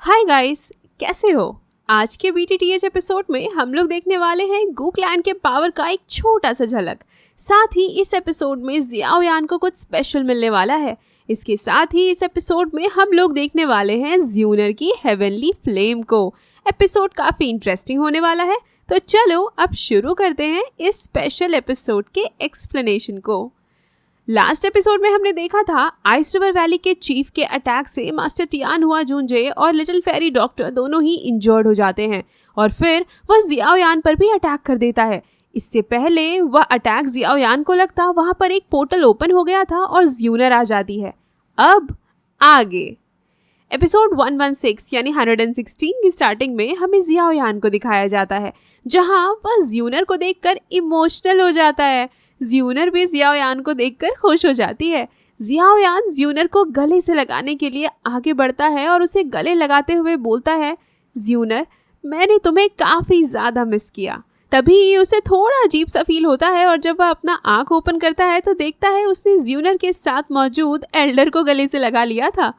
Hi guys, कैसे हो। आज के BTTH एपिसोड में हम लोग देखने वाले हैं गू क्लैन के पावर का एक छोटा सा झलक। साथ ही इस एपिसोड में जियाओ यान को कुछ स्पेशल मिलने वाला है। इसके साथ ही इस एपिसोड में हम लोग देखने वाले हैं ज्यूनर की हेवनली फ्लेम को। एपिसोड काफी इंटरेस्टिंग होने वाला है, तो चलो अब शुरू करते हैं इस स्पेशल एपिसोड के एक्सप्लेनेशन को। लास्ट एपिसोड में हमने देखा था आइस रिवर वैली के चीफ के अटैक से मास्टर टियान हुआ जूनजे और लिटिल फेरी डॉक्टर दोनों ही इंजर्ड हो जाते हैं और फिर वह जियाओ यान पर भी अटैक कर देता है। इससे पहले वह अटैक जियाओ यान को लगता वहां पर एक पोर्टल ओपन हो गया था और ज्यूनर आ जाती है। अब आगे एपिसोड 116 यानी 116 की स्टार्टिंग में हमें जियाओ यान को दिखाया जाता है, जहां वह ज्यूनर को देखकर इमोशनल हो जाता है। ज्यूनर भी जियाओ यान को देखकर खुश हो जाती है। जियाओ यान ज्यूनर को गले से लगाने के लिए आगे बढ़ता है और उसे गले लगाते हुए बोलता है, ज्यूनर मैंने तुम्हें काफ़ी ज़्यादा मिस किया। तभी उसे थोड़ा अजीब सा फील होता है और जब वह अपना आँख ओपन करता है तो देखता है उसने ज्यूनर के साथ मौजूद एल्डर को गले से लगा लिया था।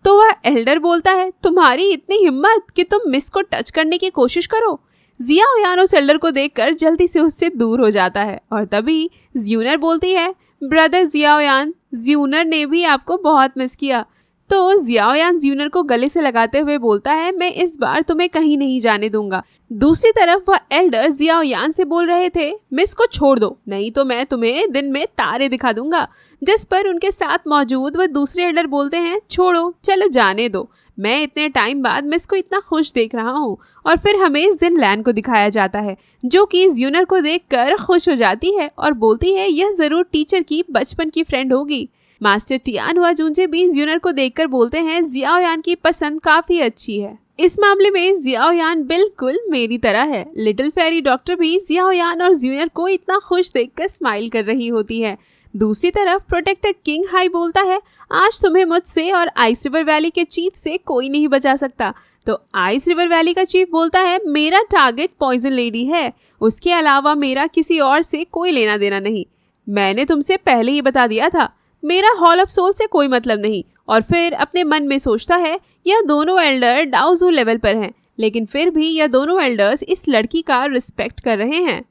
तो वह एल्डर बोलता है, तुम्हारी इतनी हिम्मत कि तुम मिस को टच करने की कोशिश करो। जियाओ यान उस एल्डर को देखकर जल्दी से उससे दूर हो जाता है और तभी ज्यूनर बोलती है, ब्रदर जियाओ यान, ज्यूनर ने भी आपको बहुत मिस किया। तो जियाओ यान ज्यूनर को गले से लगाते हुए बोलता है, मैं इस बार तुम्हें कहीं नहीं जाने दूंगा। दूसरी तरफ वह एल्डर जियाओ यान से बोल रहे थे, मिस को छोड़ दो, नहीं तो मैं तुम्हें दिन में तारे दिखा दूंगा। जिस पर उनके साथ मौजूद वह दूसरे एल्डर बोलते हैं, छोड़ो, चलो जाने दो, मैं इतने टाइम बाद मिस को इतना खुश देख रहा हूँ। और फिर हमें जिन लैन को दिखाया जाता है, जो कि ज्यूनर को देखकर खुश हो जाती है और बोलती है, यह जरूर टीचर की बचपन की फ्रेंड होगी। मास्टर टियान हुआ जूनजे भी ज्यूनर को देखकर बोलते हैं, जियाओ यान की पसंद काफी अच्छी है। इस मामले में जियाओ यान बिल्कुल मेरी तरह है। लिटिल फेरी डॉक्टर भी जियाओ यान और ज्यूनर को इतना खुश देखकर स्माइल कर रही होती है। दूसरी तरफ प्रोटेक्टर किंग हाई बोलता है, आज तुम्हें मुझसे और आइस रिवर वैली के चीफ से कोई नहीं बचा सकता। तो आइस रिवर वैली का चीफ बोलता है, मेरा टारगेट पॉइजन लेडी है, उसके अलावा मेरा किसी और से कोई लेना देना नहीं। मैंने तुमसे पहले ही बता दिया था, मेरा हॉल ऑफ सोल से कोई मतलब नहीं। और फिर अपने मन में सोचता है, यह दोनों एल्डर डाउजू लेवल पर हैं, लेकिन फिर भी यह दोनों एल्डर्स इस लड़की का रिस्पेक्ट कर रहे हैं,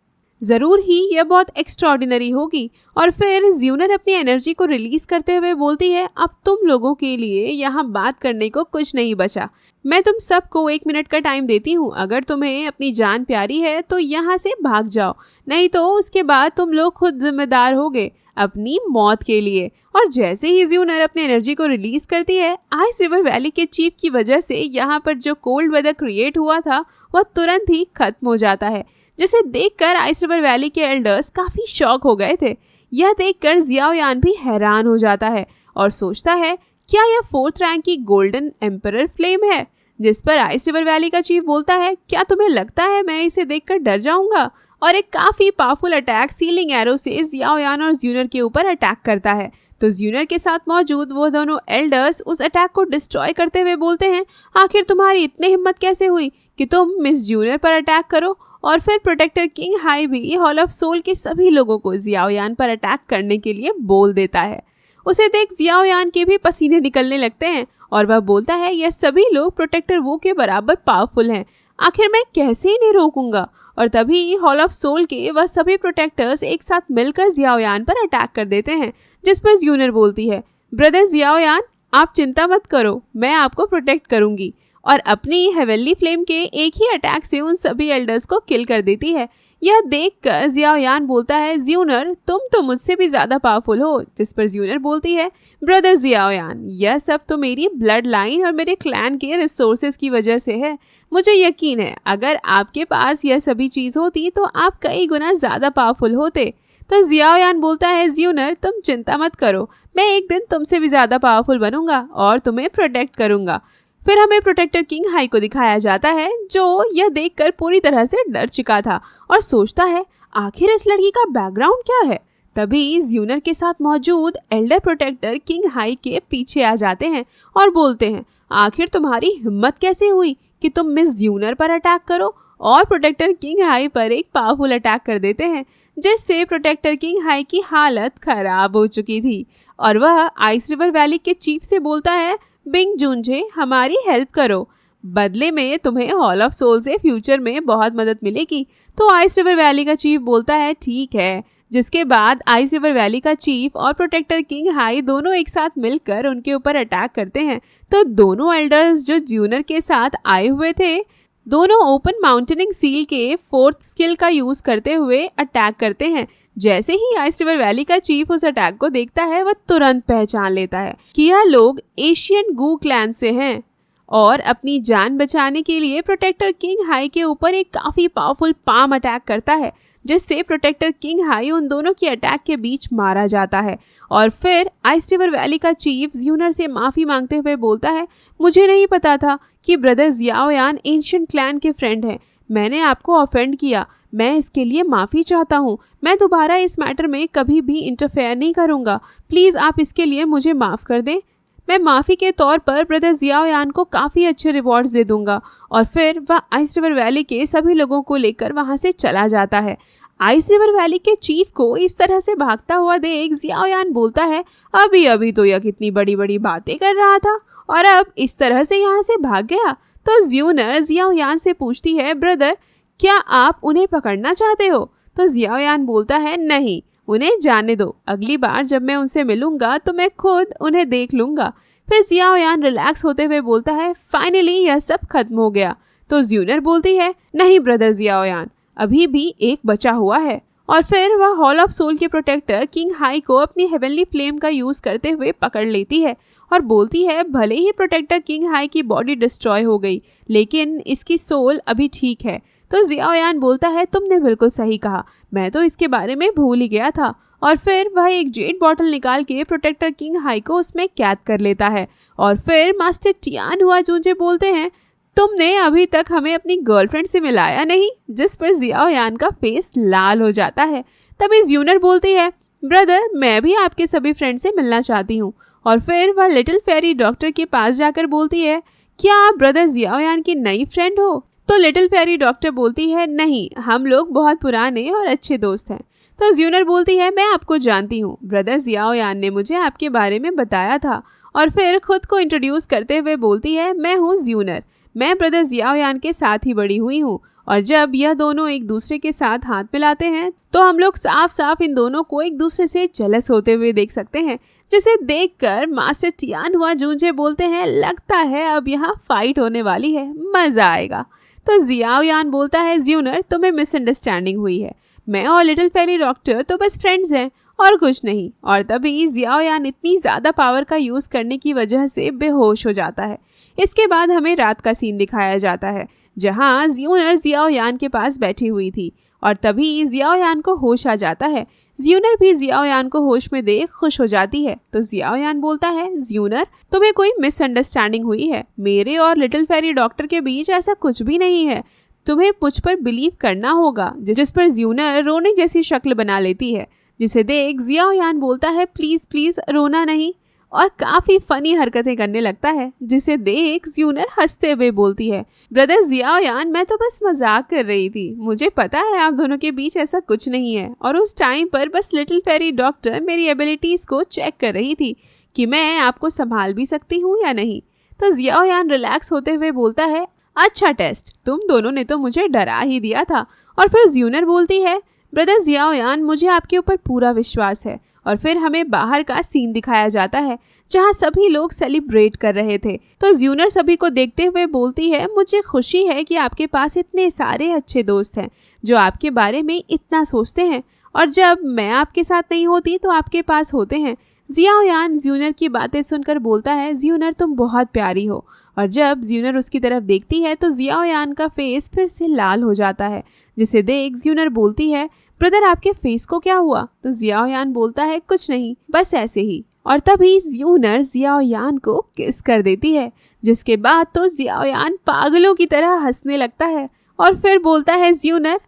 जरूर ही यह बहुत एक्स्ट्राऑर्डिनरी होगी। और फिर ज्यूनर अपनी एनर्जी को रिलीज करते हुए बोलती है, अब तुम लोगों के लिए यहाँ बात करने को कुछ नहीं बचा। मैं तुम सबको 1 मिनट का टाइम देती हूँ। अगर तुम्हें अपनी जान प्यारी है तो यहाँ से भाग जाओ, नहीं तो उसके बाद तुम लोग खुद जिम्मेदार होगे अपनी मौत के लिए। और जैसे ही ज्यूनर अपनी एनर्जी को रिलीज करती है, आइस रिवर वैली के चीफ की वजह से यहाँ पर जो कोल्ड वेदर क्रिएट हुआ था वह तुरंत ही खत्म हो जाता है, जिसे देखकर आइस रिवर वैली के एल्डर्स काफी शॉक हो गए थे। यह देखकर जियाओ यान भी हैरान हो जाता है और सोचता है, क्या यह 4th रैंक की गोल्डन एम्परर फ्लेम है। जिस पर आइस रिवर वैली का चीफ बोलता है, क्या तुम्हें लगता है मैं इसे देखकर डर जाऊंगा। और एक काफी पावरफुल अटैक सीलिंग एरो से जियाओ यान और ज्यूनर के ऊपर अटैक करता है। तो ज्यूनर के साथ मौजूद वो दोनों एल्डर्स उस अटैक को डिस्ट्रॉय करते हुए बोलते हैं, आखिर तुम्हारी इतनी हिम्मत कैसे हुई कि तुम मिस ज्यूनर पर अटैक करो। और फिर प्रोटेक्टर किंग हाई भी हॉल ऑफ सोल के सभी लोगों को जियाओ यान पर अटैक करने के लिए बोल देता है। उसे देख जियाओ यान के भी पसीने निकलने लगते हैं और वह बोलता है, यह सभी लोग प्रोटेक्टर वो के बराबर पावरफुल हैं, आखिर मैं कैसे इन्हें रोकूंगा। और तभी हॉल ऑफ सोल के वह सभी प्रोटेक्टर्स एक साथ मिलकर जियाओ यान पर अटैक कर देते हैं। जिस पर ज्यूनर बोलती है, ब्रदर जियाओ यान, आप चिंता मत करो, मैं आपको प्रोटेक्ट करूंगी। और अपनी हेवनली फ्लेम के एक ही अटैक से उन सभी एल्डर्स को किल कर देती है। यह देखकर जियाओ यान बोलता है, ज्यूनर तुम तो मुझसे भी ज़्यादा पावरफुल हो। जिस पर ज्यूनर बोलती है, ब्रदर जियाओ यान, यह सब तो मेरी ब्लड लाइन और मेरे क्लैन के रिसोर्सेज की वजह से है। मुझे यकीन है अगर आपके पास यह सभी चीज़ होती तो आप कई गुना ज़्यादा पावरफुल होते। तो जियाओ यान बोलता है, ज्यूनर तुम चिंता मत करो, मैं एक दिन तुमसे भी ज़्यादा पावरफुल बनूंगा और तुम्हें प्रोटेक्ट करूंगा। फिर हमें प्रोटेक्टर किंग हाई को दिखाया जाता है, जो यह देखकर पूरी तरह से डर चुका था और सोचता है, आखिर इस लड़की का बैकग्राउंड क्या है। तभी ज्यूनर के साथ मौजूद एल्डर प्रोटेक्टर किंग हाई के पीछे आ जाते हैं और बोलते हैं, आखिर तुम्हारी हिम्मत कैसे हुई कि तुम मिस ज्यूनर पर अटैक करो। और प्रोटेक्टर किंग हाई पर एक पावरफुल अटैक कर देते हैं, जिससे प्रोटेक्टर किंग हाई की हालत खराब हो चुकी थी और वह आइस रिवर वैली के चीफ से बोलता है, बिंग जूनजे हमारी हेल्प करो। बदले में तुम्हें हॉल ऑफ सोल से फ्यूचर में बहुत मदद मिलेगी। तो आइस रिवर वैली का चीफ बोलता है ठीक है। जिसके बाद आइस रिवर वैली का चीफ और प्रोटेक्टर किंग हाई दोनों एक साथ मिलकर उनके ऊपर अटैक करते हैं। तो दोनों एल्डर्स जो ज्यूनर के साथ आए हुए थे, दोनों ओपन माउंटेनिंग सील के 4th स्किल का यूज करते हुए अटैक करते हैं। जैसे ही आइस रिवर वैली का चीफ उस अटैक को देखता है, वह तुरंत पहचान लेता है कि यह लोग एशियन गू क्लैन से हैं और अपनी जान बचाने के लिए प्रोटेक्टर किंग हाई के ऊपर एक काफी पावरफुल पाम अटैक करता है, जिससे प्रोटेक्टर किंग हाई उन दोनों की अटैक के बीच मारा जाता है। और फिर आइस रिवर वैली का चीफ ज्यूनर से माफी मांगते हुए बोलता है, मुझे नहीं पता था कि ब्रदर जियाओयान एंशिएंट क्लैन के फ्रेंड हैं। मैंने आपको ऑफेंड किया, मैं इसके लिए माफ़ी चाहता हूँ। मैं दोबारा इस मैटर में कभी भी इंटरफेयर नहीं करूँगा। प्लीज़ आप इसके लिए मुझे माफ़ कर दें। मैं माफ़ी के तौर पर ब्रदर जियाओयान को काफ़ी अच्छे रिवॉर्ड्स दे दूँगा। और फिर वह आइस रिवर वैली के सभी लोगों को लेकर वहाँ से चला जाता है। आइस रिवर वैली के चीफ को इस तरह से भागता हुआ देख जियाओयान बोलता है, अभी अभी तो यह कितनी बड़ी बड़ी बातें कर रहा था और अब इस तरह से यहाँ से भाग गया। तो ज्यूनर जियाओयान से पूछती है, ब्रदर क्या आप उन्हें पकड़ना चाहते हो? तो जियाओयान बोलता है, नहीं, उन्हें जाने दो, अगली बार जब मैं उनसे मिलूंगा तो मैं खुद उन्हें देख लूंगा। फिर जियाओयान रिलैक्स होते हुए बोलता है, फाइनली यह सब खत्म हो गया। तो ज्यूनर बोलती है, नहीं ब्रदर जियाओयान, अभी भी एक बचा हुआ है। और फिर वह हॉल ऑफ सोल के प्रोटेक्टर किंग हाई को अपनी हेवनली फ्लेम का यूज करते हुए पकड़ लेती है और बोलती है, भले ही प्रोटेक्टर किंग हाई की बॉडी डिस्ट्रॉय हो गई, लेकिन इसकी सोल अभी ठीक है। तो जियाओयान बोलता है, तुमने बिल्कुल सही कहा, मैं तो इसके बारे में भूल ही गया था। और फिर वह एक जेड बॉटल निकाल के प्रोटेक्टर किंग हाई को उसमें कैद कर लेता है। और फिर मास्टर टियान हुआ जूंजे बोलते हैं, तुमने अभी तक हमें अपनी गर्लफ्रेंड से मिलाया नहीं, जिस पर जियाओयान का फेस लाल हो जाता है। तभी ज्यूनर बोलती है, ब्रदर मैं भी आपके सभी फ्रेंड से मिलना चाहती हूँ। और फिर वह लिटिल फेरी डॉक्टर के पास जाकर बोलती है, क्या आप ब्रदर जियाओयान की नई फ्रेंड हो? तो लिटिल फेरी डॉक्टर बोलती है, नहीं, हम लोग बहुत पुराने और अच्छे दोस्त हैं। तो ज्यूनर बोलती है, मैं आपको जानती हूँ, ब्रदर जियाओयान ने मुझे आपके बारे में बताया था। और फिर खुद को इंट्रोड्यूस करते हुए बोलती है, मैं हूँ ज्यूनर, मैं ब्रदर जियाओयान के साथ ही बड़ी हुई हूँ। और जब यह दोनों एक दूसरे के साथ हाथ मिलाते हैं तो हम लोग साफ साफ इन दोनों को एक दूसरे से जेलस होते हुए देख सकते हैं, जिसे देखकर मास्टर टियान हुआ जूंजे बोलते हैं, लगता है अब यहाँ फाइट होने वाली है, मजा आएगा। तो जियाओयान बोलता है, ज्यूनर तुम्हें मिसअंडरस्टैंडिंग हुई है, मैं और लिटिल फेरी डॉक्टर तो बस फ्रेंड्स हैं और कुछ नहीं। और तभी जियाओयान इतनी ज़्यादा पावर का यूज़ करने की वजह से बेहोश हो जाता है। इसके बाद हमें रात का सीन दिखाया जाता है, जहाँ ज्यूनर जियाओयान के पास बैठी हुई थी और तभी जियाओयान को होश आ जाता है। ज्यूनर भी जियाओयान को होश में देख खुश हो जाती है। तो जियाओयान बोलता है, ज्यूनर तुम्हें कोई मिसअंडरस्टैंडिंग हुई है, मेरे और लिटिल फेरी डॉक्टर के बीच ऐसा कुछ भी नहीं है, तुम्हें मुझ पर बिलीव करना होगा। जिस पर ज्यूनर रोने जैसी शक्ल बना लेती है, जिसे देख जियाओयान बोलता है, प्लीज प्लीज रोना नहीं, और काफी फनी हरकतें करने लगता है, जिसे देख ज्यूनर हंसते हुए बोलती है, ब्रदर जियाओयान मैं तो बस मजाक कर रही थी, मुझे पता है आप दोनों के बीच ऐसा कुछ नहीं है, और उस टाइम पर बस लिटिल फेरी डॉक्टर मेरी एबिलिटीज को चेक कर रही थी कि मैं आपको संभाल भी सकती हूँ या नहीं। तो जियाओयान रिलैक्स होते हुए बोलता है, अच्छा टेस्ट, तुम दोनों ने तो मुझे डरा ही दिया था। और फिर ज्यूनर बोलती है, ब्रदर जियाओयान मुझे आपके ऊपर पूरा विश्वास है। और फिर हमें बाहर का सीन दिखाया जाता है, जहाँ सभी लोग सेलिब्रेट कर रहे थे। तो ज्यूनर सभी को देखते हुए बोलती है, मुझे खुशी है कि आपके पास इतने सारे अच्छे दोस्त हैं जो आपके बारे में इतना सोचते हैं, और जब मैं आपके साथ नहीं होती तो आपके पास होते हैं। जियाओयान ज्यूनर की बातें सुनकर बोलता है, ज्यूनर तुम बहुत प्यारी हो। और जब ज्यूनर उसकी तरफ देखती है तो जियाओयान का फेस फिर से लाल हो जाता है, जिसे देख ज्यूनर बोलती है, ब्रदर आपके फेस को क्या हुआ? तो जियाओयान बोलता है, कुछ नहीं, बस ऐसे ही। और तभी ज्यूनर जियाओयान को किस कर देती है, जिसके बाद तो जियाओयान पागलों की तरह हंसने लगता है और फिर बोलता है, ज्यूनर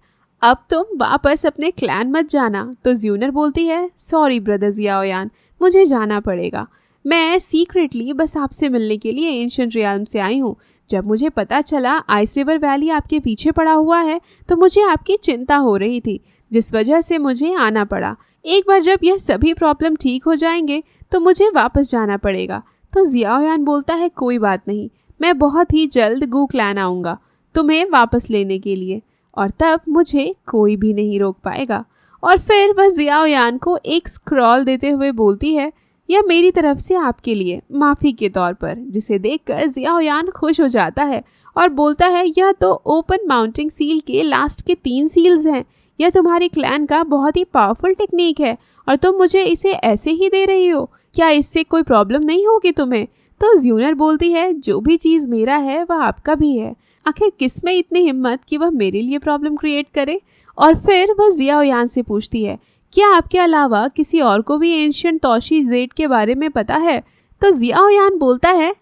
अब तुम वापस अपने क्लैन मत जाना। तो ज्यूनर बोलती है, सॉरी ब्रदर जियाओयान, मुझे जाना पड़ेगा, मैं सीक्रेटली बस आपसे मिलने के लिए एंशिएंट रियल्म से आई हूँ। जब मुझे पता चला आइस रिवर वैली आपके पीछे पड़ा हुआ है तो मुझे आपकी चिंता हो रही थी, जिस वजह से मुझे आना पड़ा। एक बार जब यह सभी प्रॉब्लम ठीक हो जाएंगे तो मुझे वापस जाना पड़ेगा। तो जियाओयान बोलता है, कोई बात नहीं, मैं बहुत ही जल्द गू क्लैन आऊँगा तुम्हें वापस लेने के लिए, और तब मुझे कोई भी नहीं रोक पाएगा। और फिर वह जियाओयान को एक स्क्रॉल देते हुए बोलती है, यह मेरी तरफ से आपके लिए माफ़ी के तौर पर, जिसे देखकर जियाओयान खुश हो जाता है और बोलता है, यह तो ओपन माउंटिंग सील के लास्ट के 3 सील्स हैं। यह तुम्हारी क्लैन का बहुत ही पावरफुल टेक्निक है और तुम मुझे इसे ऐसे ही दे रही हो। क्या इससे कोई प्रॉब्लम नहीं होगी तुम्हें? तो ज्यूनर बोलती है, जो भी चीज़ मेरा है वह आपका भी है। आखिर किस में इतनी हिम्मत कि वह मेरे लिए प्रॉब्लम क्रिएट करे? और फिर वह जियाओयान से पूछती है, क्या आपके अलावा किसी और को भी एंशिएंट तोशी जेड के बारे में पता है? तो जियाओयान बोलता है,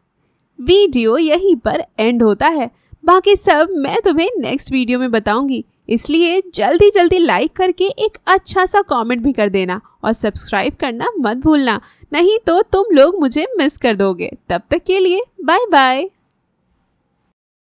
वीडियो यहीं पर एंड होता है, बाकी सब मैं तुम्हें नेक्स्ट वीडियो में बताऊंगी, इसलिए जल्दी जल्दी लाइक करके एक अच्छा सा कमेंट भी कर देना और सब्सक्राइब करना मत भूलना, नहीं तो तुम लोग मुझे मिस कर दोगे। तब तक के लिए बाय बाय।